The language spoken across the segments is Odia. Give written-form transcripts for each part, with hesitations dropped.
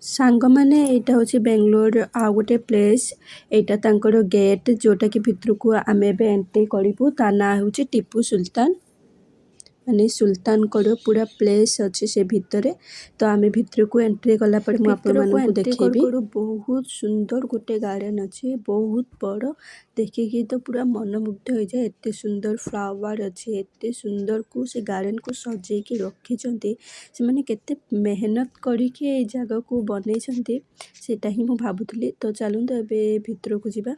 ସାଙ୍ଗମାନେ ଏଇଟା ହେଉଛି ବେଙ୍ଗଲୋର ଆଉ ଗୋଟେ ପ୍ଲେସ୍ ଏଇଟା ତାଙ୍କର ଗେଟ୍ ଯୋଉଟାକି ଭିତରକୁ ଆମେ ଏବେ ଏଣ୍ଟ୍ରି କରିବୁ ତା ନାଁ ହେଉଛି ଟିପୁ ସୁଲତାନ ମାନେ ସୁଲତାନଙ୍କର ପୁରା ପ୍ଲେସ୍ ଅଛି ସେ ଭିତରେ ତ ଆମେ ଭିତରକୁ ଏଣ୍ଟ୍ରି କଲା ପରେ ମୁଁ ଆପଣମାନଙ୍କୁ ଦେଖେଇବି ବହୁତ ସୁନ୍ଦର ଗୋଟେ ଗାର୍ଡେନ୍ ଅଛି ବହୁତ ବଡ଼ ଦେଖିକି ତ ପୁରା ମନମୁଗ୍ଧ ହେଇଯାଏ ଏତେ ସୁନ୍ଦର ଫ୍ଲାୱାର ଅଛି ଏତେ ସୁନ୍ଦରକୁ ସେ ଗାର୍ଡେନକୁ ସଜେଇକି ରଖିଛନ୍ତି ସେମାନେ କେତେ ମେହନତ କରିକି ଏଇ ଜାଗାକୁ ବନେଇଛନ୍ତି ସେଇଟା ହିଁ ମୁଁ ଭାବୁଥିଲି ତ ଚାଲନ୍ତୁ ଏବେ ଭିତରକୁ ଯିବା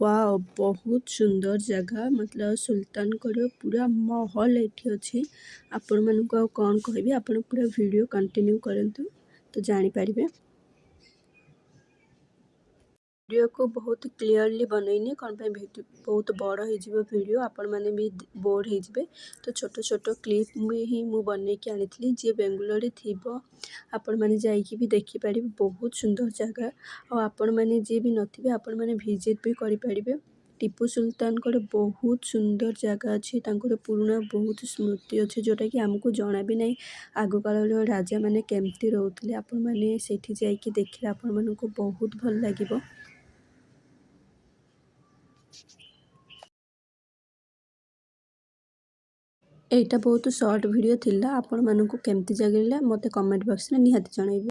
ୱାଓ ବହୁତ ସୁନ୍ଦର ଜାଗା ମତଲବ ସୁଲତାନଙ୍କର ପୁରା ମହଲ ଏଠି ଅଛି ଆପଣମାନଙ୍କୁ ଆଉ କ'ଣ କହିବି ଆପଣ ପୁରା ଭିଡ଼ିଓ କଣ୍ଟିନ୍ୟୁ କରନ୍ତୁ ତ ଜାଣିପାରିବେ ଭିଡ଼ିଓକୁ ବହୁତ କ୍ଲିୟରଲି ବନେଇନି କ'ଣ ପାଇଁ ବହୁତ ବଡ଼ ହେଇଯିବ ଭିଡ଼ିଓ ଆପଣମାନେ ବି ବୋର୍ ହେଇଯିବେ ତ ଛୋଟ ଛୋଟ କ୍ଲିପ୍ ହିଁ ମୁଁ ବନେଇକି ଆଣିଥିଲି ଯିଏ ବେଙ୍ଗଲୋରରେ ଥିବ ଆପଣମାନେ ଯାଇକି ବି ଦେଖିପାରିବେ ବହୁତ ସୁନ୍ଦର ଜାଗା ଆଉ ଆପଣମାନେ ଯିଏ ବି ନଥିବେ ଆପଣମାନେ ଭିଜିଟ୍ ବି କରିପାରିବେ ଟିପୁ ସୁଲତାନଙ୍କର ବହୁତ ସୁନ୍ଦର ଜାଗା ଅଛି ତାଙ୍କର ପୁରୁଣା ବହୁତ ସ୍ମୃତି ଅଛି ଯେଉଁଟାକି ଆମକୁ ଜଣା ବି ନାହିଁ ଆଗକାଳର ରାଜାମାନେ କେମିତି ରହୁଥିଲେ ଆପଣମାନେ ସେଇଠି ଯାଇକି ଦେଖିଲେ ଆପଣମାନଙ୍କୁ ବହୁତ ଭଲ ଲାଗିବ ଏଇଟା ବହୁତ ସର୍ଟ ଭିଡ଼ିଓ ଥିଲା ଆପଣମାନଙ୍କୁ କେମିତି ଲାଗିଲା ମୋତେ କମେଣ୍ଟ ବକ୍ସରେ ନିହାତି ଜଣାଇବେ